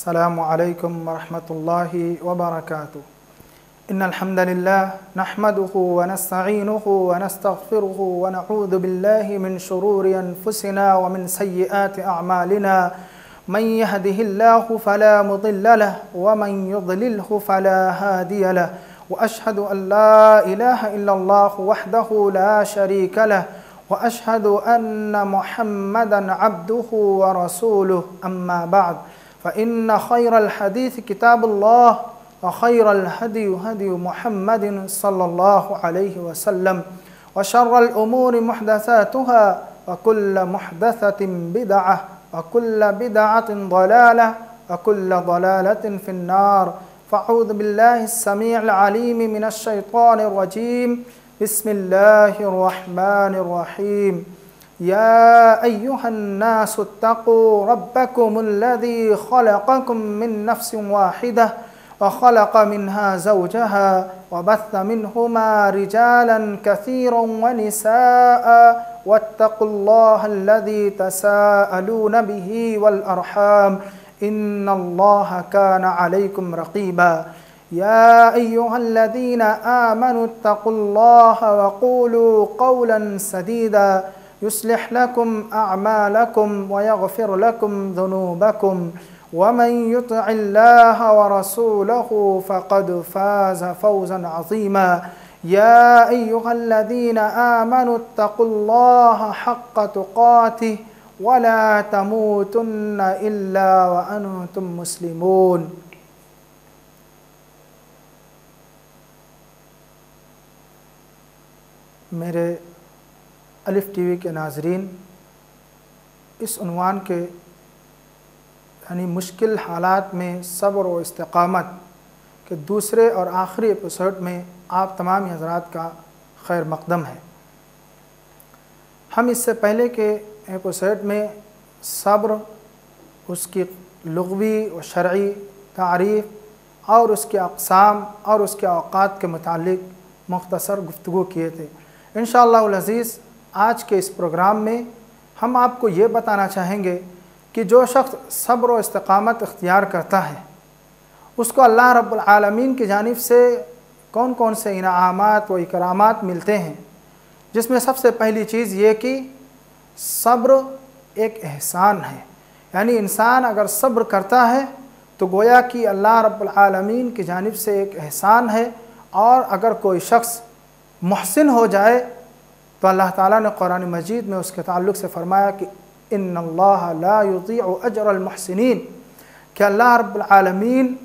अस्सलामु अलैकुम वरहमतुल्लाहि वबरकातुहू। इन्नल हम्दलिल्लाह नहमदुहु व नस्तईनुहु व नस्तगफिरुहु व नऊज़ु बिल्लाहि मिन शुरूरि अनफुसिना व मिन सय्यिआति अअमालिना। मन यहदिहिल्लाहु फला मुदिल्ल लहु व मन युद्लिलहु फला हादिय लहु व अशहदु अन ला इलाहा इल्लल्लाहु वहदहु ला शरीका लहु व अशहदु अन्न मुहम्मदन अब्दुहु व रसूलुहु। अम्मा बअद फ़इन्न खैरल हदीस किताबुल्लाह व खैरल हदी हदी मुहम्मदिन सल्लल्लाहु अलैहि वसल्लम व शर्रल उमूरि मुहदसातुहा व कुल्ल मुहदसतिन बिदअह व कुल्ल बिदअतिन ज़लालह व कुल्ल ज़लालतिन फिन्नार। फ़अऊज़ु बिल्लाहिस समीइल अलीम मिनश शैतानिर रजीम। बिस्मिल्लाहिर रहमानिर रहीम। या अय्युहन्नासु इत्तक़ू रब्बकुमुल्लज़ी ख़लक़कुम मिन नफ़्सिन वाहिदह व ख़लक़ मिन्हा ज़ौजहा व बस्स मिन्हुमा रिजालन कसीरन व निसाअ वत्तक़ुल्लाहल्लज़ी तसाअलून बिही वल अर्हाम इन्नल्लाह काना अलैकुम रक़ीबा। या अय्युहल्लज़ीना आमनु इत्तक़ुल्लाह व क़ूलू क़ौलन सदीदा युस्लिह लकुम अअमालकुम व यग़फिर लकुम ज़ुनूबकुम व मन युतिइल्लाह व रसूलहु फ़क़द फ़ाज़ फ़ौज़न अज़ीमा। या अय्युहल्लज़ीना आमनु इत्तक़ुल्लाह हक़्क़ तुक़ातिह व ला तमूतुन्न इल्ला व अंतुम मुस्लिमून। मेरे अलिफ टीवी के नाज़रीन, इस उन्वान के यानी मुश्किल हालात में सब्र व इस्तिक़ामत के दूसरे और आखिरी एपिसोड में आप तमाम हज़रात का खैर मक़दम है। हम इससे पहले के एपिसोड में सब्र, उसकी लुग़वी व शरई तारीफ़ और उसके अक़साम और उसके औक़ात के मुतालिक मुख्तसर गुफ्तगू किए थे। इंशाअल्लाहुल अज़ीज़ आज के इस प्रोग्राम में हम आपको ये बताना चाहेंगे कि जो शख्स सब्र व इस्तिक़ामत इख्तियार करता है उसको अल्लाह रब्बुल आलमीन की जानिब से कौन कौन से इनामात व इकरामात मिलते हैं, जिसमें सबसे पहली चीज़ ये कि सब्र एक एहसान है। यानी इंसान अगर सब्र करता है तो गोया कि अल्लाह रब्बुल आलमीन की जानिब से एक एहसान है। और अगर कोई शख्स मुहसिन हो जाए तो अल्लाह ताला ने कुरान मजीद में उसके ताल्लुक़ से फ़रमाया कि इन्नल्लाह ला युज़ीअु अज्रल मुहसिनीन, कि अल्लाह रब्बुल आलमीन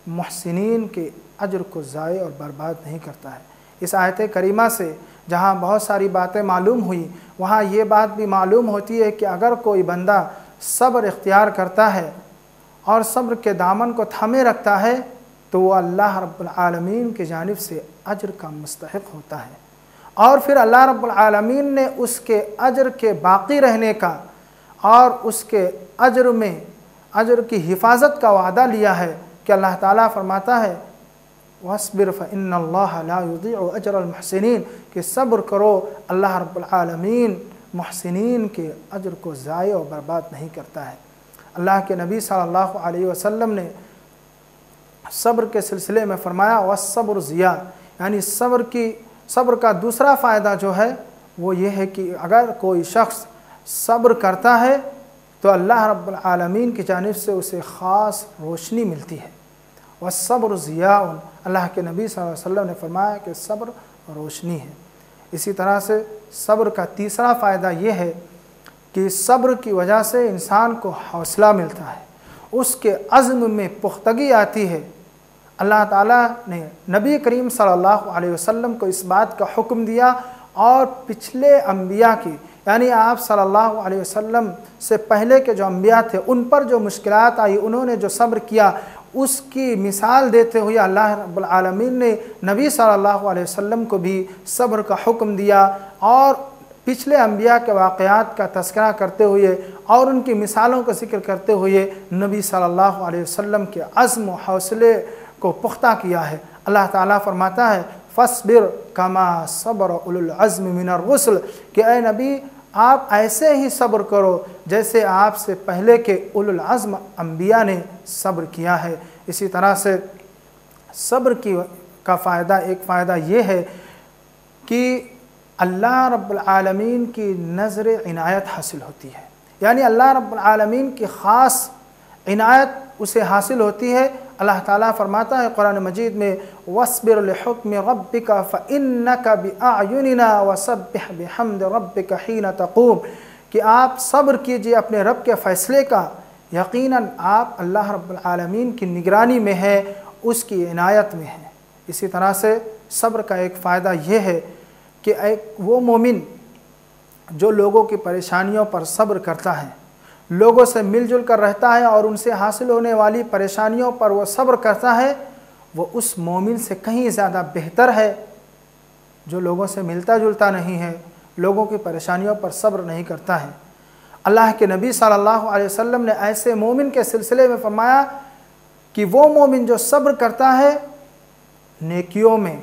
मुहसिनीन के अज्र को ज़ाय और बर्बाद नहीं करता है। इस आयत करीमा से जहाँ बहुत सारी बातें मालूम हुई, वहाँ ये बात भी मालूम होती है कि अगर कोई बंदा सब्र इख्तियार करता है और सब्र के दामन को थामे रखता है तो वो अल्लाह रब्बुल आलमीन की जानिब से अज्र का मुस्तहिक़ होता है। और फिर अल्लाह रब्बुल आलमीन ने उसके अज्र के बाक़ी रहने का और उसके अज्र में अज्र की हिफाजत का वादा लिया है कि अल्लाह ताला फरमाता है वस्बिर फ़इन्नल्लाह ला युज़ीअु अज्रल मुहसिनीन, कि सब्र करो, अल्लाह रब्बुल आलमीन मुहसिनीन के अज्र को ज़ाय और बर्बाद नहीं करता है। अल्लाह के नबी सल्लल्लाहु अलैहि वसल्लम ने सब्र के सिलसिले में फ़रमाया वस्सब्र ज़िया, यानी सब्र का दूसरा फ़ायदा जो है वो ये है कि अगर कोई शख्स सब्र करता है तो अल्लाह रब्बुल आलमीन की जानिब से उसे ख़ास रोशनी मिलती है। वस्सब्र ज़ियाउन, अल्लाह के नबी सल्लल्लाहु अलैहि वसल्लम ने फरमाया कि सब्र रोशनी है। इसी तरह से सब्र का तीसरा फ़ायदा ये है कि सब्र की वजह से इंसान को हौसला मिलता है, उसके अज़्म में पुख्तगी आती है। अल्लाह ताला ने नबी करीम सल्लल्लाहु अलैहि वसल्लम को इस बात का हुक्म दिया और पिछले अम्बिया की, यानी आप सल्लल्लाहु अलैहि वसल्लम से पहले के जो अम्बिया थे उन पर जो मुश्किलात आई, उन्होंने जो सब्र किया, उसकी मिसाल देते हुए अल्लाह रब्बुल आलमीन ने नबी सल्लल्लाहु अलैहि वसल्लम को भी सब्र का हुक्म दिया और पिछले अम्बिया के वाक़यात का तज़किरा करते हुए और उनकी मिसालों का ज़िक्र करते हुए नबी सल्लल्लाहु अलैहि वसल्लम के अज़्म व हौसले को पुख्ता किया है। अल्लाह ताला फरमाता है फ़स्बिर कमा सब्र उलुल अज़्म मिनर रुसल, कि ए नबी आप ऐसे ही सब्र करो जैसे आपसे पहले के उलुल अज़्म अंबिया ने सब्र किया है। इसी तरह से सब्र का फ़ायदा, एक फ़ायदा ये है कि अल्लाह रब्बुल आलमीन की नज़र इनायत हासिल होती है, यानी अल्लाह रब्बुल आलमीन की ख़ास इनायत उसे हासिल होती है। अल्लाह ताला फरमाता है कुरान मजीद में, वस्बिर लिहुक्मि रब्बिका फ़इन्नका बिअयुनिना वसब्बिह बिहम्दि रब्बिका हीना तक़ूम, कि आप सब्र कीजिए अपने रब के फ़ैसले का, यकीनन आप अल्लाह रब्बुल आलमीन की निगरानी में है, उसकी इनायत में है। इसी तरह से सब्र का एक फ़ायदा ये है कि एक वो मोमिन जो लोगों की परेशानियों पर सब्र करता है, लोगों से मिलजुल कर रहता है और उनसे हासिल होने वाली परेशानियों पर वो सब्र करता है, वो उस मोमिन से कहीं ज़्यादा बेहतर है जो लोगों से मिलता जुलता नहीं है, लोगों की परेशानियों पर सब्र नहीं करता है। अल्लाह के नबी सल्लल्लाहु अलैहि वसल्लम ने ऐसे मोमिन के सिलसिले में फरमाया कि वो मोमिन जो सब्र करता है नेकियों में,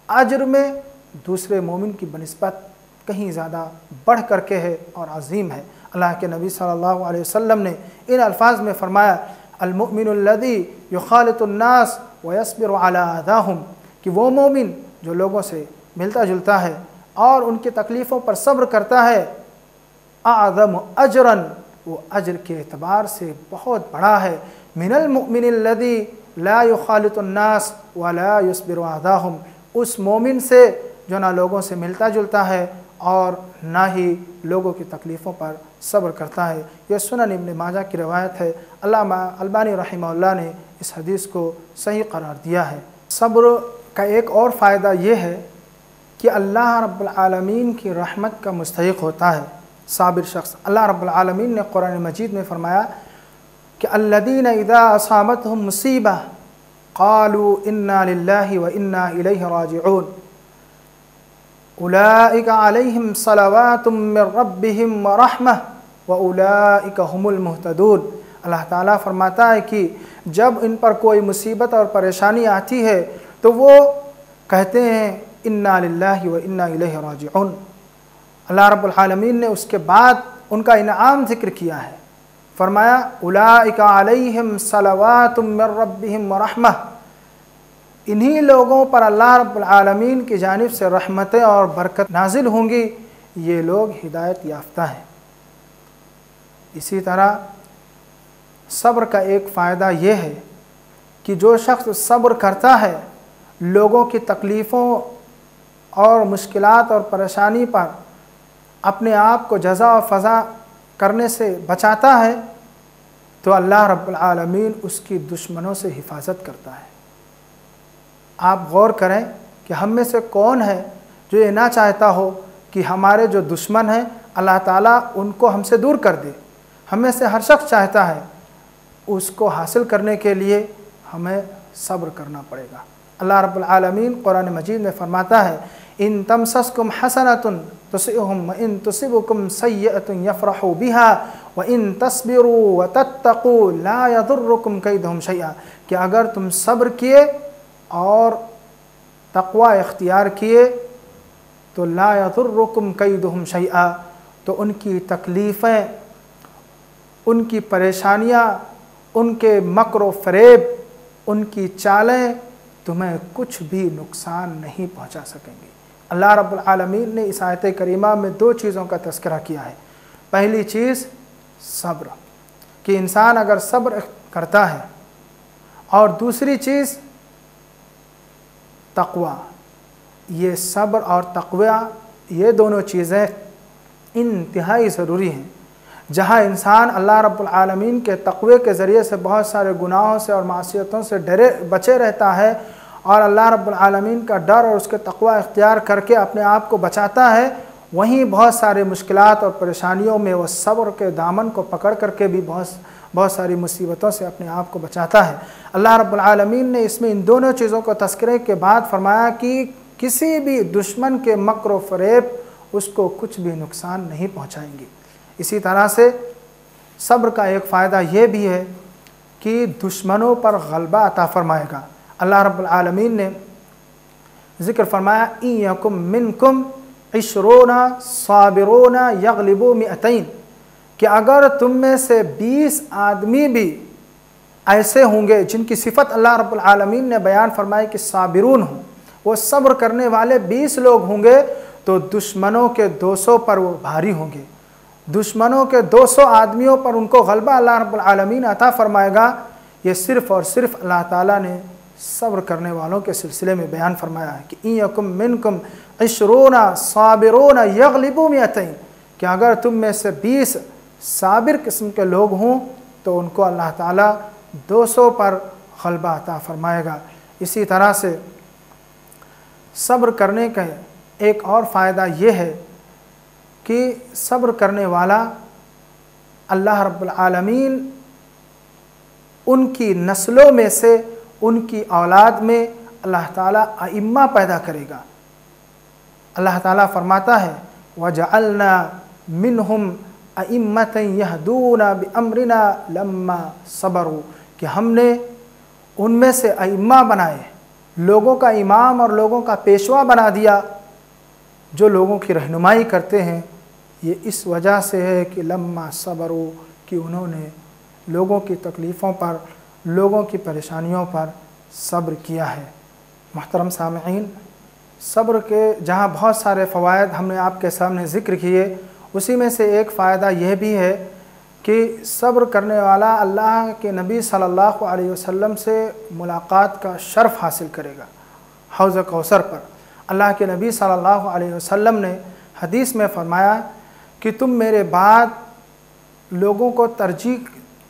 अज्र में दूसरे मोमिन की बनिस्बत कहीं ज़्यादा बढ़ करके है और अजीम है। अल्लाह के नबी सल्लल्लाहु अलैहि वसल्लम ने इन अल्फाज में फरमाया, अल-मुअमिनुल्लज़ी युखालितुन्नास व यस्बिरु अला अज़ाहुम, कि वो मोमिन जो लोगों से मिलता जुलता है और उनकी तकलीफ़ों पर सब्र करता है, अअज़म अजरन, वो अज्र के एतबार से बहुत बड़ा है, मिनल मुअमिनिल्लज़ी ला युखालितुन्नास व ला यस्बिरु अज़ाहुम, उस मोमिन से जो ना लोगों से मिलता जुलता है और ना ही लोगों की तकलीफ़ों पर सब्र करता है। यह सुनन इब्न माजा की रवायत है। अल्लामा अल्बानी रहमहुल्लाह ने इस हदीस को सही करार दिया है। सब्र का एक और फ़ायदा ये है कि अल्लाह रब्बुल आलमीन की रहमत का मुस्तहिक़ होता है साबिर शख्स। अल्लाह रब्बुल आलमीन ने कुरान मजीद में फरमाया कि अल्लज़ीना इज़ा असाबतहुम मुसीबा क़ालू इन्ना लिल्लाहि व इन्ना इलैहि राजिऊन उलाइका अलैहिम सलवातुम मिर रब्बिहिम व रहमह व उलाइका हुमुल मुहतदून। अल्लाह ताला फरमाता है कि जब इन पर कोई मुसीबत और परेशानी आती है तो वो कहते हैं इन्ना लिल्लाहि व इन्ना इलैहि राजिऊन। अल्लाह रब्बुल आलमीन ने उसके बाद उनका इनाम ज़िक्र किया है, फरमाया उलाइका अलैहिम सलवातुम मिर रब्बिहिम व रहमह, इन्हीं लोगों पर अल्लाह रब्बुल आलमीन की जानिब से रहमतें और बरकत नाजिल होंगी, ये लोग हिदायत याफ्ता हैं। इसी तरह सब्र का एक फ़ायदा ये है कि जो शख्स सब्र करता है, लोगों की तकलीफ़ों और मुश्किलात और परेशानी पर अपने आप को जज़ा और फ़ज़ा करने से बचाता है, तो अल्लाह रब्बुल आलमीन उसकी दुश्मनों से हिफाजत करता है। आप गौर करें कि हम में से कौन है जो ये ना चाहता हो कि हमारे जो दुश्मन हैं अल्लाह ताला उनको हमसे दूर कर दे। हम में से हर शख्स चाहता है, उसको हासिल करने के लिए हमें सब्र करना पड़ेगा। अल्लाह रब्बुल आलमीन कुरान मजीद में फरमाता है, इन तमसस्कुम हसनतुन तुसिहुम व इन तुसिबुकुम सय्यअतुन यफरहु बिहा व इन तस्बिरु व तत्तकू ला यदुर्रुकुम कैदहुम शैआ, कि अगर तुम सब्र किए और तक़वा इख्तियार किए तो ला यदुर्रुकुम कैदहुम शैआ, तो उनकी तकलीफ़ें, उनकी परेशानियाँ, उनके मक्र व फ़रेब, उनकी चालें तुम्हें कुछ भी नुकसान नहीं पहुँचा सकेंगी। अल्लाह रब्बुल आलमीन ने इस आयत करीमा में दो चीज़ों का तज़किरा किया है। पहली चीज़ सब्र, कि इंसान अगर सब्र करता है, और दूसरी चीज़ तक़वा। ये सब्र और तक़वा, ये दोनों चीज़ें इंतहाई ज़रूरी हैं। जहाँ इंसान अल्लाह रब्बुल आलमीन के तक़वे के ज़रिए से बहुत सारे गुनाहों से और मासियतों से बचे रहता है और अल्लाह रब्बुल आलमीन का डर और उसके तक़वा इख्तियार करके अपने आप को बचाता है, वहीं बहुत सारे मुश्किलात और परेशानियों में वह सब्र के दामन को पकड़ करके भी बहुत सारी मुसीबतों से अपने आप को बचाता है। अल्लाह रब्बुल आलमीन ने इसमें इन दोनों चीज़ों को तज़किरे के बाद फरमाया कि किसी भी दुश्मन के मक्र व फ़रेब उसको कुछ भी नुकसान नहीं पहुँचाएंगी। इसी तरह से सब्र का एक फ़ायदा ये भी है कि दुश्मनों पर गलबा अता फरमाएगा। अल्लाह रब्बुल आलमीन ने ज़िक्र फरमाया, इन यकुम मिनकुम इशरोना साबिरोना यगलिबु मिअतैन, कि अगर तुम में से 20 आदमी भी ऐसे होंगे जिनकी सिफत अल्लाह रब्बुल आलमीन ने बयान फरमाई कि साबिरून हों, वो सब्र करने वाले 20 लोग होंगे, तो दुश्मनों के 200 पर वो भारी होंगे। दुश्मनों के 200 आदमियों पर उनको गलबा अल्लाह रब्बुल आलमीन अता फरमाएगा। ये सिर्फ़ और सिर्फ अल्लाह ताला ने सब्र करने वालों के सिलसिले में बयान फरमाया है कि इन यकुम मिनकुम इशरोना साबिरोना यगलिबु मिअतैन, कि अगर तुम में से 20 साबिर किस्म के लोग हों तो उनको अल्लाह ताला 200 पर गलबा अता फरमाएगा। इसी तरह से सब्र करने का एक और फ़ायदा ये है कि सब्र करने वाला अल्लाह रब्बुल आलमीन उनकी नस्लों में से, उनकी औलाद में अल्लाह ताला अइम्मा पैदा करेगा। अल्लाह ताला फरमाता है वजअलना मिनहुम अइम्मतन यहदूना बिअम्रिना लम्मा सबरू, कि हमने उनमें से अइम्मा बनाए, लोगों का इमाम और लोगों का पेशवा बना दिया, जो लोगों की रहनुमाई करते हैं। ये इस वजह से है कि लम्मा सबरू, कि उन्होंने लोगों की तकलीफ़ों पर, लोगों की परेशानियों पर सब्र किया है। मोहतरम सामईन, सब्र के जहाँ बहुत सारे फ़वायद हमने आपके सामने ज़िक्र किए, उसी में से एक फ़ायदा यह भी है कि सब्र करने वाला अल्लाह के नबी सल्लल्लाहु अलैहि वसल्लम से मुलाकात का शर्फ़ हासिल करेगा। हौज़ कौसर पर अल्लाह के नबी सल्लल्लाहु अलैहि वसल्लम ने हदीस में फ़रमाया कि तुम मेरे बाद लोगों को तरजीह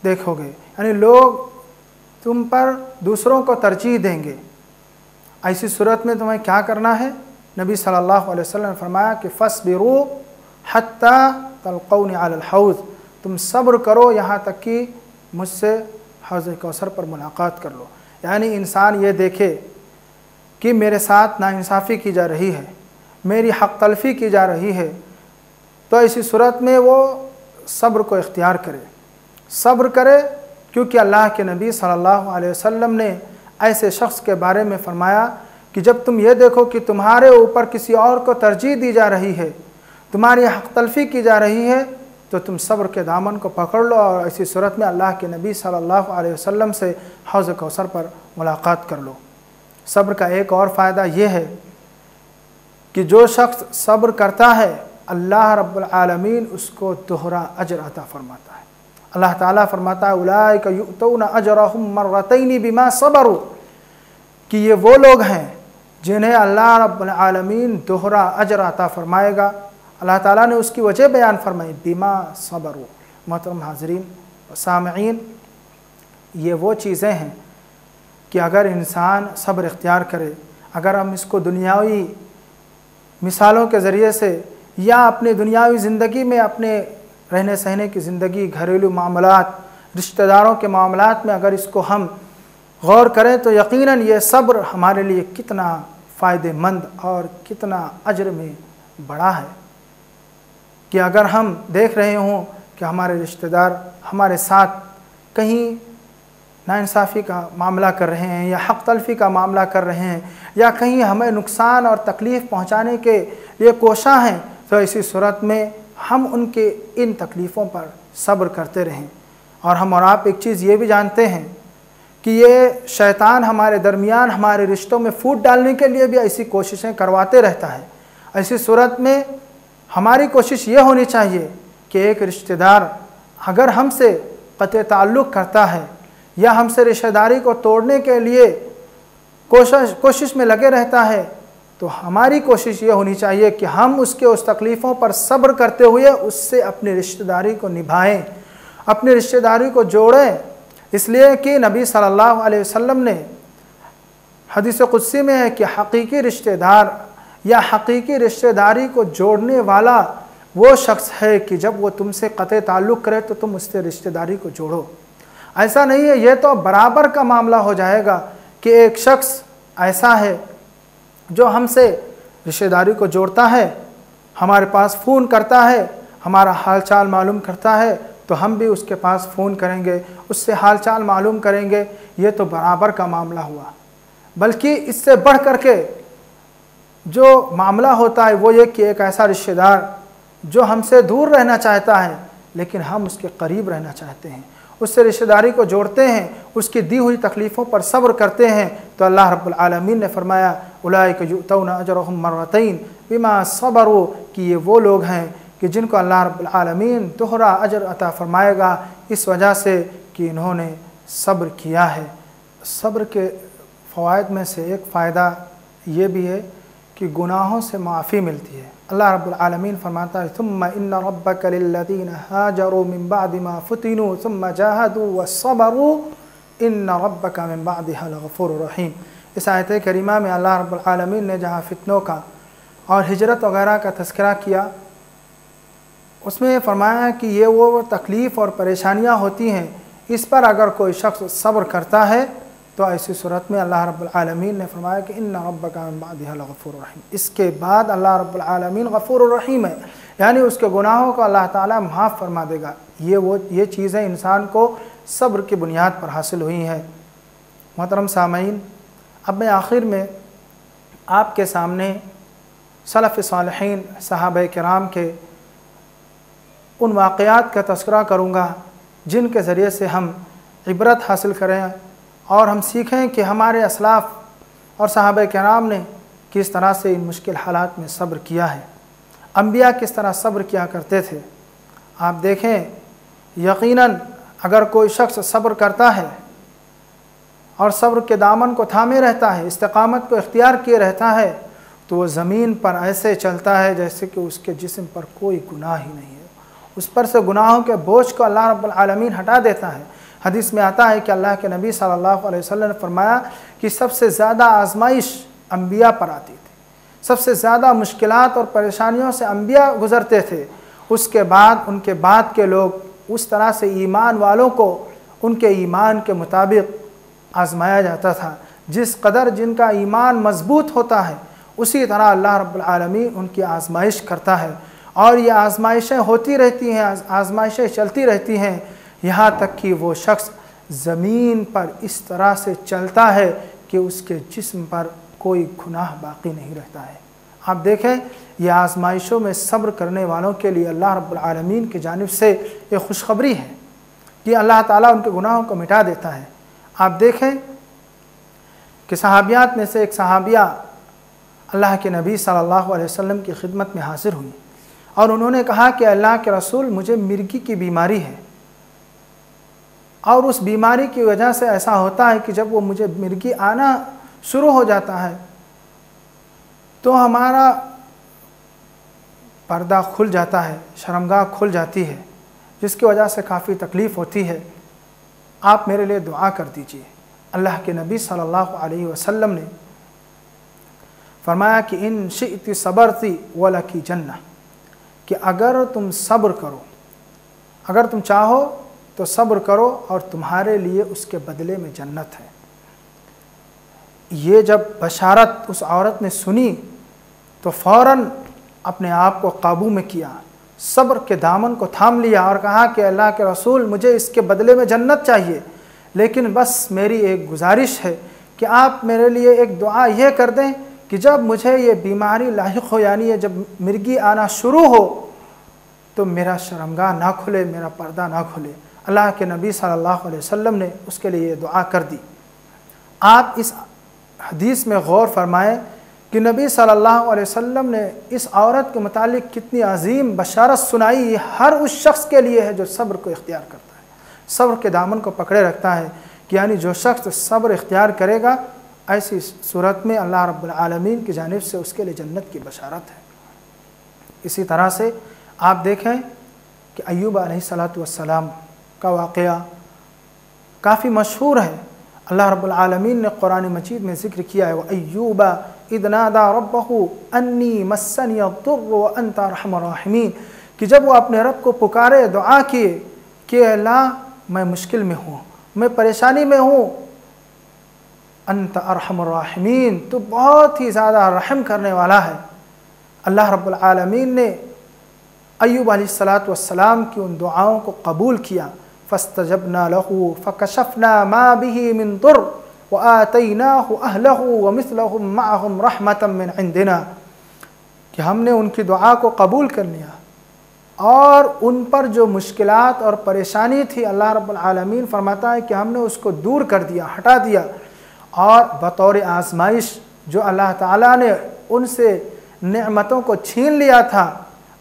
देखोगे, यानी लोग तुम पर दूसरों को तरजीह देंगे। ऐसी सूरत में तुम्हें क्या करना है? नबी सल्लल्लाहु अलैहि वसल्लम ने फरमाया कि फस्बिरू हत्ता तलक़ौनी अलल हौज़, तुम सब्र करो यहाँ तक कि मुझसे हौज़ कौसर पर मुलाकात कर लो। यानी इंसान ये देखे कि मेरे साथ नाइंसाफ़ी की जा रही है, मेरी हक़ तलफ़ी की जा रही है, तो ऐसी सूरत में वो सब्र को इख्तियार करे, सब्र करे, क्योंकि अल्लाह के नबी सल्लल्लाहु अलैहि वसल्लम ने ऐसे शख्स के बारे में फ़रमाया कि जब तुम ये देखो कि तुम्हारे ऊपर किसी और को तरजीह दी जा रही है, तुम्हारी हक़ तलफ़ी की जा रही है, तो तुम सब्र के दामन को पकड़ लो और ऐसी सूरत में अल्लाह के नबी सल्लल्लाहु अलैहि वसल्लम से हौज़ कौसर पर मुलाकात कर लो। सब्र का एक और फ़ायदा ये है कि जो शख्स सब्र करता है, अल्लाह रब्बुल आलमीन उसको दोहरा अजर अता फरमाता है। अल्लाह ताला फरमाता है उलाइका युअतूना अजरहुम मर्रतैनि बिमा सबरू, कि ये वो लोग हैं जिन्हें अल्लाह रब्बुल आलमीन दोहरा अजर अता फरमाएगा। अल्लाह ताला ने उसकी वजह बयान फरमाई, बिमा सबरू। मोहतरम हाज़रीन व सामईन, ये वो चीज़ें हैं कि अगर इंसान सब्र इख्तियार करे, अगर हम इसको दुनियावी मिसालों के ज़रिए से या अपने दुनियावी ज़िंदगी में, अपने रहने सहने की ज़िंदगी, घरेलू मामलात, रिश्तेदारों के मामलात में अगर इसको हम गौर करें तो यकीनन ये सब्र हमारे लिए कितना फ़ायदेमंद और कितना अजर में बड़ा है। कि अगर हम देख रहे हों कि हमारे रिश्तेदार हमारे साथ कहीं नाइंसाफ़ी का मामला कर रहे हैं या हक़ तलफ़ी का मामला कर रहे हैं या कहीं हमें नुकसान और तकलीफ़ पहुंचाने के लिए कोशा हैं, तो इसी सूरत में हम उनके इन तकलीफ़ों पर सब्र करते रहें। और हम और आप एक चीज़ ये भी जानते हैं कि ये शैतान हमारे दरमियान, हमारे रिश्तों में फूट डालने के लिए भी ऐसी कोशिशें करवाते रहता है। ऐसी सूरत में हमारी कोशिश ये होनी चाहिए कि एक रिश्तेदार अगर हमसे क़त्अ ताल्लुक़ करता है या हमसे रिश्तेदारी को तोड़ने के लिए कोशिश में लगे रहता है, तो हमारी कोशिश ये होनी चाहिए कि हम उसके उस तकलीफ़ों पर सब्र करते हुए उससे अपनी रिश्तेदारी को निभाएं, अपनी रिश्तेदारी को जोड़ें। इसलिए कि नबी सल्लल्लाहु अलैहि वसल्लम ने हदीस कुदसी में है कि हकीकी रिश्तेदार या हकीकी रिश्तेदारी को जोड़ने वाला वो शख्स है कि जब वो तुमसे क़त्अ ताल्लुक़ करे तो तुम उससे रिश्तेदारी को जोड़ो। ऐसा नहीं है, ये तो बराबर का मामला हो जाएगा कि एक शख्स ऐसा है जो हमसे रिश्तेदारी को जोड़ता है, हमारे पास फ़ोन करता है, हमारा हाल चाल मालूम करता है, तो हम भी उसके पास फ़ोन करेंगे, उससे हाल चाल मालूम करेंगे। ये तो बराबर का मामला हुआ। बल्कि इससे बढ़ करके जो मामला होता है वो ये कि एक ऐसा रिश्तेदार जो हमसे दूर रहना चाहता है लेकिन हम उसके करीब रहना चाहते हैं, उससे रिश्तेदारी को जोड़ते हैं, उसकी दी हुई तकलीफ़ों पर सब्र करते हैं, तो अल्लाह रब्बुल आलमीन ने फरमाया उलाइका युअतौना अजरहुम मर्रतैन बिमा सबरू, कि ये वो लोग हैं कि जिनको अल्लाह रब्बुल आलमीन दोहरा अजर अता फरमाएगा इस वजह से कि इन्होंने सब्र किया है। सब्र के फ़वाइद में से एक फ़ायदा ये भी है कि गुनाहों से माफ़ी मिलती है। अल्लाह रब्बुल आलमीन फरमाता है सुम्मा इन्ना रब्बका लिल्लज़ीना हाजरू मिन बादि मा फुतिनू सुम्मा जाहदू वस्सबरू इन्ना रब्बका मिन बादिहा लगफूरुर रहीम। इस आयत करीमा में अल्लाह रब्बुल आलमीन ने जहाँ फितनों का और हिजरत वगैरह का तज़किरा किया, उसमें फरमाया कि ये वो तकलीफ़ और परेशानियाँ होती हैं, इस पर अगर कोई शख्स सब्र करता है तो ऐसी सूरत में अल्लाह रब्बुल आलमीन ने फरमाया कि इन्ना रब्बका मिन बादिहा लगफूरुर रहीम। इसके बाद अल्लाह रब्बुल आलमीन गफूरुर रहीम है, यानी उसके गुनाहों को अल्लाह ताला माफ़ फरमा देगा। ये चीज़ें इंसान को सब्र की बुनियाद पर हासिल हुई हैं। मोहतरम सामईन, अब मैं आखिर में आपके सामने सलफ़ सालिहीन सहाबा किराम के उन वाक़यात का तज़किरा करूँगा जिनके ज़रिए से हम इबरत हासिल करें और हम सीखें कि हमारे असलाफ़ और सहाबा किराम ने किस तरह से इन मुश्किल हालात में सब्र किया है, अंबिया किस तरह सब्र किया करते थे। आप देखें, यकीनन अगर कोई शख्स सब्र करता है और सब्र के दामन को थामे रहता है, इस्तिक़ामत को इख्तियार किए रहता है, तो वो ज़मीन पर ऐसे चलता है जैसे कि उसके जिस्म पर कोई गुनाह ही नहीं है। उस पर से गुनाहों के बोझ को अल्लाह रब्बुल आलमीन हटा देता है। हदीस में आता है कि अल्लाह के नबी सल्लल्लाहु अलैहि वसल्लम ने फरमाया कि सबसे ज़्यादा आजमाइश अंबिया पर आती थी, सबसे ज़्यादा मुश्किलात और परेशानियों से अंबिया गुज़रते थे। उसके बाद उनके बाद के लोग उस तरह से ईमान वालों को उनके ईमान के मुताबिक आजमाया जाता था। जिस कदर जिनका ईमान मजबूत होता है उसी तरह अल्लाह रब्बुल आलमीन उनकी आजमाइश करता है, और ये आजमाइशें होती रहती हैं, आजमाइशें चलती रहती हैं, यहाँ तक कि वो शख्स ज़मीन पर इस तरह से चलता है कि उसके जिस्म पर कोई गुनाह बाकी नहीं रहता है। आप देखें, ये आजमाइशों में सब्र करने वालों के लिए अल्लाह रब्बुल आलमीन की जानिब से ये खुशखबरी है कि अल्लाह ताला उनके गुनाहों को मिटा देता है। आप देखें कि सहाबियात में से एक सहाबिया अल्लाह के नबी सल्लल्लाहु अलैहि वसल्लम की खिदमत में हाजिर हुई और उन्होंने कहा कि अल्लाह के रसूल, मुझे मिर्गी की बीमारी है और उस बीमारी की वजह से ऐसा होता है कि जब वो मुझे मिर्गी आना शुरू हो जाता है तो हमारा पर्दा खुल जाता है, शर्मगाह खुल जाती है, जिसकी वजह से काफ़ी तकलीफ़ होती है। आप मेरे लिए दुआ कर दीजिए। अल्लाह के नबी सल्लल्लाहु अलैहि वसल्लम ने फरमाया कि इन शिअति सबरती वलकी जन्नह, कि अगर तुम सब्र करो, अगर तुम चाहो तो सब्र करो और तुम्हारे लिए उसके बदले में जन्नत है। ये जब बशारत उस औरत ने सुनी तो फ़ौरन अपने आप को काबू में किया, सब्र के दामन को थाम लिया और कहा कि अल्लाह के रसूल, मुझे इसके बदले में जन्नत चाहिए, लेकिन बस मेरी एक गुजारिश है कि आप मेरे लिए एक दुआ यह कर दें कि जब मुझे ये बीमारी लाहिक हो, यानी ये जब मिर्गी आना शुरू हो, तो मेरा शर्मगाह ना खुले, मेरा पर्दा ना खुले। अल्लाह के नबी सल्लल्लाहु अलैहि वसल्लम ने उसके लिए ये दुआ कर दी। आप इस हदीस में गौर फरमाएं कि नबी सल्लल्लाहु अलैहि वसल्लम ने इस औरत के मुतालिक कितनी अजीम बशारत सुनाई। ये हर उस शख्स के लिए है जो सब्र को इख्तियार करता है, सब्र के दामन को पकड़े रखता है, कि यानी जो शख्स सब्र इख्तियार करेगा, ऐसी सूरत में अल्लाह रब्बुल आलमीन की जानिब से उसके लिए जन्नत की बशारत है। इसी तरह से आप देखें कि अय्यूब अलैहिस्सलातु वस्सलाम का वाक़या काफ़ी मशहूर है। अल्लाह रब्बुल आलमीन ने कुरान मजीद में ज़िक्र किया है, व अय्यूबा इज़ नादा रब्बहू अन्नी मस्सनी अद्दुर्रु व अंत अरहमुर राहिमीन, कि जब वो अपने रब को पुकारे, दुआ किए कि अल्लाह मैं मुश्किल में हूँ, मैं परेशानी में हूँ, अंत अरहमुर राहिमीन, तो बहुत ही ज़्यादा रहम करने वाला है। अल्लाह रब्बुल आलमीन ने अय्यूब अलैहिस्सलातु वस्सलाम की उन दुआओं को कबूल किया। फस्तजबना लहू फकशफना मा बिही मिन दुर व आतैनाहु अहलहु व मिस्लहुम मअहुम रहमतम मिन इंदिना, कि हमने उनकी दुआ को कबूल कर लिया और उन पर जो मुश्किलात और परेशानी थी अल्लाह रब्बुल आलमीन फरमाता है कि हमने उसको दूर कर दिया, हटा दिया। और बतौर आजमाइश जो अल्लाह ताला ने उनसे नेमतों को छीन लिया था,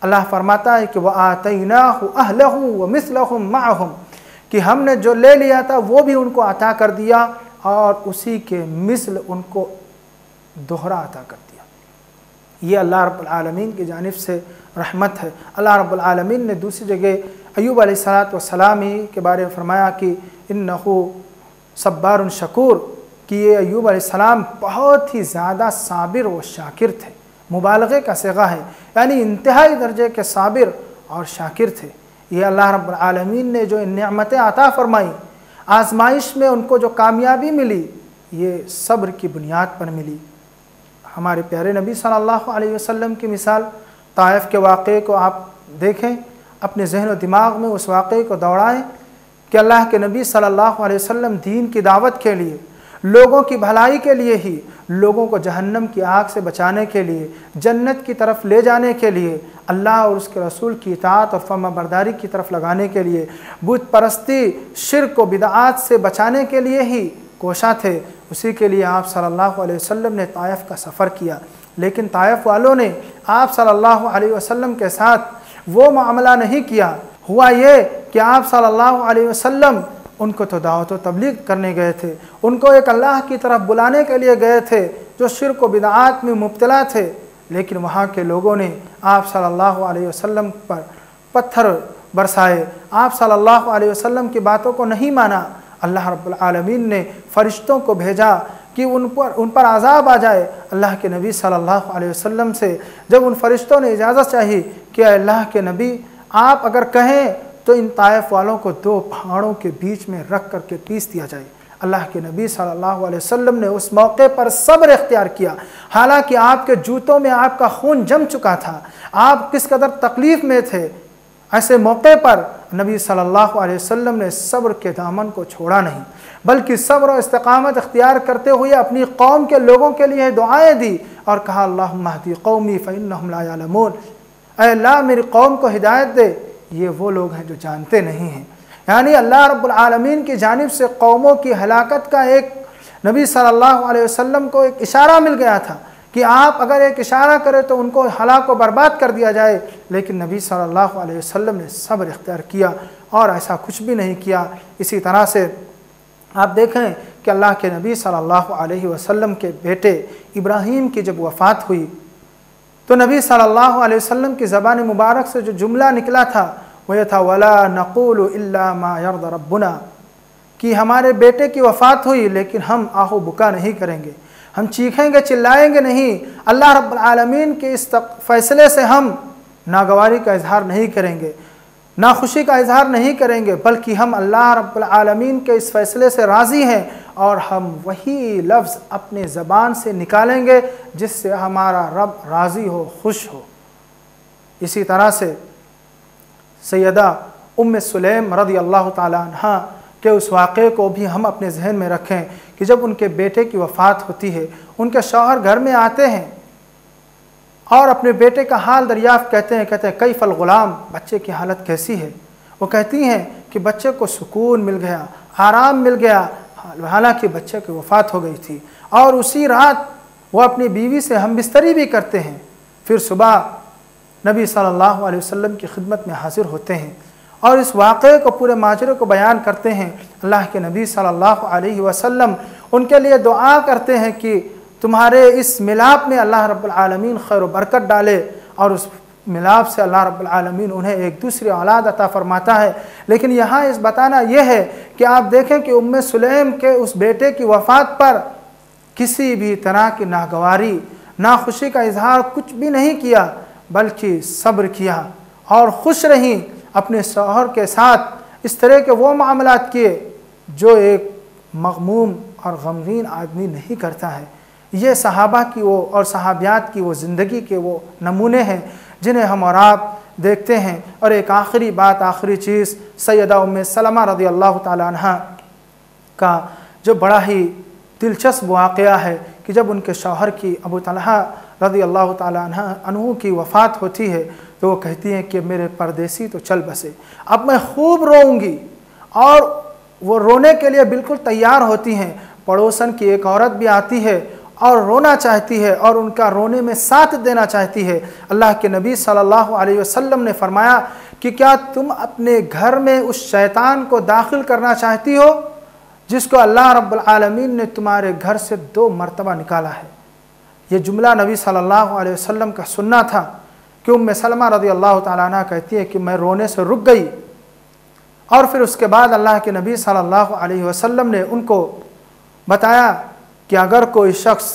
अल्लाह फरमाता है कि वह आतैनाहु अहलहु व मिस्लहुम मअहुम, कि हमने जो ले लिया था वो भी उनको अता कर दिया और उसी के मिस्ल उनको दोहरा अता कर दिया। ये अल्लाह रब्बुल आलमीन की जानिब से रहमत है। अल्लाह रब्बुल आलमीन ने दूसरी जगह अय्यूब अलैहिस्सलातु वस्सलाम ही के बारे में फरमाया कि इन्नहु सब्बारुन शकूर, कि ये अय्यूब अलैहिस्सलाम बहुत ही ज़्यादा साबिर व शाकिर थे। मुबालगे का सिगा है, यानी इंतहाई दर्जे के साबिर और शाकिर थे। ये अल्लाह रब्बुल आलमीन ने जो नेमतें अता फरमाई, आजमाइश में उनको जो कामयाबी मिली, ये सब्र की बुनियाद पर मिली। हमारे प्यारे नबी सल्लल्लाहु अलैहि वसल्लम की मिसाल, ताइफ के वाक़े को आप देखें, अपने जहन व दिमाग में उस वाक़े को दौड़ाएं कि अल्लाह के नबी सल्लल्लाहु अलैहि वसल्लम दीन की दावत के लिए, लोगों की भलाई के लिए ही, लोगों को जहन्नम की आग से बचाने के लिए, जन्नत की तरफ ले जाने के लिए, अल्लाह और उसके रसूल की इताअत और फर्माबरदारी की तरफ लगाने के लिए, बुत परस्ती, शिर्क व बिदआत से बचाने के लिए ही कोशा थे। उसी के लिए आप सल्लल्लाहु अलैहि वसल्लम ने ताइफ का सफ़र किया। लेकिन ताइफ वालों ने आप सल्लल्लाहु अलैहि वसल्लम के साथ वो मामला नहीं किया। हुआ ये कि आप सल्लल्लाहु अलैहि वसल्लम उनको तो दावत व तबलीग करने गए थे, उनको एक अल्लाह की तरफ बुलाने के लिए गए थे जो शिर्क व बिदआत में मुब्तला थे। लेकिन वहाँ के लोगों ने आप सल्लल्लाहु अलैहि वसल्लम पर पत्थर बरसाए, आप सल्लल्लाहु अलैहि वसल्लम की बातों को नहीं माना। अल्लाह रब्बुल आलमीन ने फ़रिश्तों को भेजा कि उन पर अज़ाब आ जाए। अल्लाह के नबी सल्लल्लाहु अलैहि वसल्लम से जब उन फ़रिश्तों ने इजाज़त चाही कि अल्लाह के नबी, आप अगर कहें तो इन ताइफ वालों को दो पहाड़ों के बीच में रख करके पीस दिया जाए। अल्लाह के नबी सल्लल्लाहु अलैहि वसल्लम ने उस मौके पर सब्र इख्तियार किया। हालांकि आपके जूतों में आपका खून जम चुका था, आप किस कदर तकलीफ़ में थे, ऐसे मौके पर नबी सल्लल्लाहु अलैहि वसल्लम ने सब्र के दामन को छोड़ा नहीं, बल्कि सब्र और इस्तिकामत इख्तियार करते हुए अपनी कौम के लोगों के लिए दुआएं दी और कहा अल्लाहुम्मा हदी कौमी फ़इन्नहुम ला यअलमून, ऐ अल्लाह मेरी कौम को हिदायत दे, ये वो लोग हैं जो जानते नहीं हैं। यानी अल्लाह रब्बुल आलमीन की जानिब से कौमों की हलाकत का एक नबी सल्लल्लाहु अलैहि वसल्लम को एक इशारा मिल गया था कि आप अगर एक इशारा करें तो उनको हलाक व बर्बाद कर दिया जाए। लेकिन नबी सल्लल्लाहु अलैहि वसल्लम ने सब्र इख्तियार किया और ऐसा कुछ भी नहीं किया। इसी तरह से आप देखें कि अल्लाह के नबी सल्लल्लाहु अलैहि वसल्लम के बेटे इब्राहीम की जब वफ़ात हुई तो नबी सल्लल्लाहु अलैहि वसल्लम की ज़बान मुबारक से जो जुमला निकला था वह यह था, वला नक़ूलु इल्ला मा यर्दा रब्बुना, कि हमारे बेटे की वफ़ात हुई लेकिन हम आहो बुका नहीं करेंगे, हम चीखेंगे चिल्लाएंगे नहीं। अल्लाह रब्बुल आलमीन के इस फ़ैसले से हम नागवारी का इजहार नहीं करेंगे, नाखुशी का इजहार नहीं करेंगे, बल्कि हम अल्लाह रब्बुल आलमीन के इस फ़ैसले से राज़ी हैं और हम वही लफ्ज़ अपने ज़बान से निकालेंगे जिससे हमारा रब राज़ी हो, खुश हो। इसी तरह से सैयदा उम्मे सुलैम रज़ी अल्लाह ताला अन्हा के उस वाक़े को भी हम अपने जहन में रखें कि जब उनके बेटे की वफ़ात होती है, उनके शौहर घर में आते हैं और अपने बेटे का हाल दरियाफ़्त कहते हैं कैफ़ल ग़ुलाम, बच्चे की हालत कैसी है। वो कहती हैं कि बच्चे को सुकून मिल गया, आराम मिल गया, हालांकि बच्चे की वफ़ात हो गई थी। और उसी रात वो अपनी बीवी से हम बिस्तरी भी करते हैं। फिर सुबह नबी सल्लल्लाहु अलैहि वसल्लम की खिदमत में हाज़िर होते हैं और इस वाक़े को, पूरे माजरे को बयान करते हैं। अल्लाह के नबी सल्लल्लाहु अलैहि वसल्लम उनके लिए दुआ करते हैं कि तुम्हारे इस मिलाप में अल्लाह रब्बुल आलमीन खैर व बरकत डाले और उस मिलाप से अल्लाह रब्बुल आलमीन उन्हें एक दूसरी औलाद अता फरमाता है। लेकिन यहाँ इस बताना यह है कि आप देखें कि उम्मे सुलैम के उस बेटे की वफ़ात पर किसी भी तरह की नागवारी, नाखुशी का इजहार कुछ भी नहीं किया, बल्कि सब्र किया और खुश रहीं अपने शौहर के साथ। इस तरह के वो मामलात किए जो एक मग़मूम और गमगीन आदमी नहीं करता है। ये सहाबा की वो और सहाबियात की वो ज़िंदगी के वो नमूने हैं जिन्हें हम और आप देखते हैं। और एक आखिरी बात, आखिरी चीज़, सैयदा उम्मे सलमा रज़ी अल्लाह ताला अन्हा का जो बड़ा ही दिलचस्प वाक़या है कि जब उनके शौहर की अबू तलहा रज़ी अल्लाह ताला अन्हु की वफ़ात होती है तो वो कहती हैं कि मेरे परदेसी तो चल बसे, अब मैं खूब रोऊंगी। और वो रोने के लिए बिल्कुल तैयार होती हैं। पड़ोसन की एक औरत भी आती है और रोना चाहती है और उनका रोने में साथ देना चाहती है। अल्लाह के नबी सल्लल्लाहु अलैहि वसल्लम ने फरमाया कि क्या तुम अपने घर में उस शैतान को दाखिल करना चाहती हो जिसको अल्लाह रब्बुल आलमीन ने तुम्हारे घर से 2 मरतबा निकाला है। ये जुमला नबी सल्लल्लाहु अलैहि वसल्लम का सुनना था कि उम्मे सलमा रज़ी अल्लाह ताला अन्हा कहती है कि मैं रोने से रुक गई। और फिर उसके बाद अल्लाह के नबी सल्लल्लाहु अलैहि वसल्लम ने उनको बताया कि अगर कोई शख्स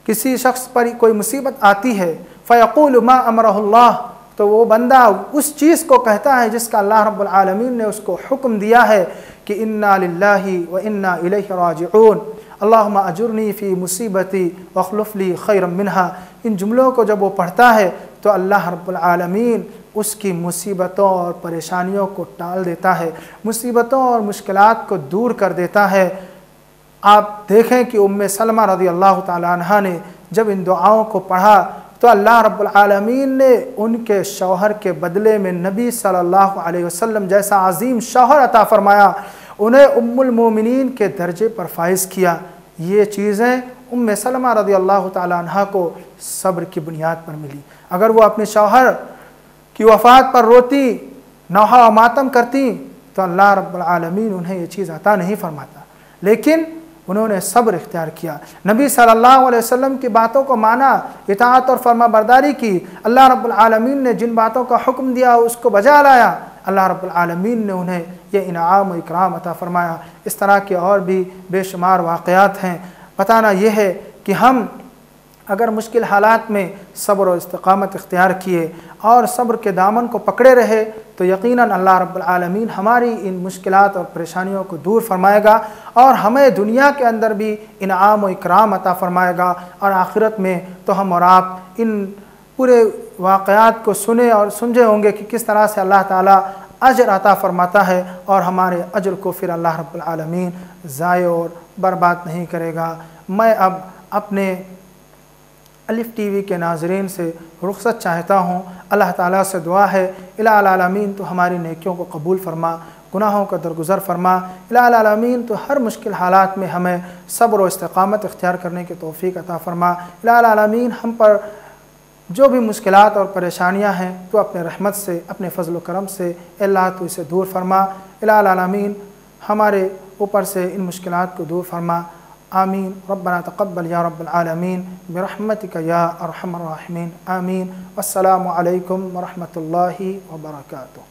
किसी शख्स पर कोई मुसीबत आती है फ़यक़ूलु मा अमरहुल्लाह, तो वो बंदा उस चीज़ को कहता है जिसका अल्लाह रब्बुल आलमीन ने उसको हुक्म दिया है कि इन्ना लिल्लाहि व इन्ना इलैहि राजिऊन, अल्लाहुम्मा अजुरनी फ़ी मुसीबती वख़्लुफ़ ली खैरम मिन्हा। इन जुमलों को जब वो पढ़ता है तो अल्लाह रब्बुल आलमीन उसकी मुसीबतों और परेशानियों को टाल देता है, मुसीबतों और मुश्किलात को दूर कर देता है। आप देखें कि उम्मे सलमा रज़ी अल्लाह ताला अन्हा ने जब इन दुआओं को पढ़ा तो अल्लाह रब्बुल आलमीन ने उनके शौहर के बदले में नबी सल्लल्लाहु अलैहि वसल्लम जैसा अजीम शौहर अता फरमाया, उन्हें उम्मुल मोमिनीन के दर्जे पर फाइज़ किया। ये चीज़ें उम्मे सलमा रज़ी अल्लाह ताला अन्हा को सब्र की बुनियाद पर मिली। अगर वो अपने शौहर की वफ़ात पर रोती, नौहा मातम करती तो अल्लाह रब्बुल आलमीन उन्हें ये चीज़ अता नहीं फरमाता, लेकिन उन्होंने सब्र इख्तियार किया, नबी सल्लल्लाहु अलैहि वसल्लम की बातों को माना, इताअत और फरमाबरदारी की। अल्लाह रब्बुल आलमीन ने जिन बातों का हुक्म दिया उसको बजा लाया। अल्लाह रब्बुल आलमीन ने उन्हें ये इनाम व इकराम अता फरमाया। इस तरह के और भी बेशुमार वाक़यात हैं। बताना यह है कि हम अगर मुश्किल हालात में सब्र और इस्तिक़ामत इख्तियार किए और सब्र के दामन को पकड़े रहे तो यकीनन अल्लाह रब्बुल आलमीन हमारी इन मुश्किलात और परेशानियों को दूर फरमाएगा और हमें दुनिया के अंदर भी इनाम व इकराम अता फरमाएगा, और आखिरत में तो हम और आप इन पूरे वाक़यात को सुने और समझे होंगे कि किस तरह से अल्लाह ताला अजर अता फरमाता है और हमारे अजर को फिर अल्लाह रब्बुल आलमीन ज़ाय और बर्बाद नहीं करेगा। मैं अब अपने अलिफ टीवी के नाज़रीन से रुख़्सत चाहता हूँ। अल्लाह ताला से दुआ है इलाहुल आलमीन तो हमारी नेकियों को कबूल फरमा, गुनाहों का दरगुज़र फरमा। इलाहुल आलमीन तो हर मुश्किल हालात में हमें सब्र व इस्तिक़ामत इख्तियार करने की तौफ़ीक़ अता फरमा। इलाहुल आलमीन हम पर जो भी मुश्किलात और परेशानियां हैं तो अपने रहमत से, अपने फ़ज़ल व करम से अल्लाह तो इसे दूर फरमा। इलाहुल आलमीन हमारे ऊपर से इन मुश्किलात को दूर फरमा। आमीन। रब्बना तक़ब्बल या रब्बल आलमीन बिरहमतिका या अरहमर राहिमीन। आमीन। वस्सलामु अलैकुम व रहमतुल्लाहि व बरकातुहू।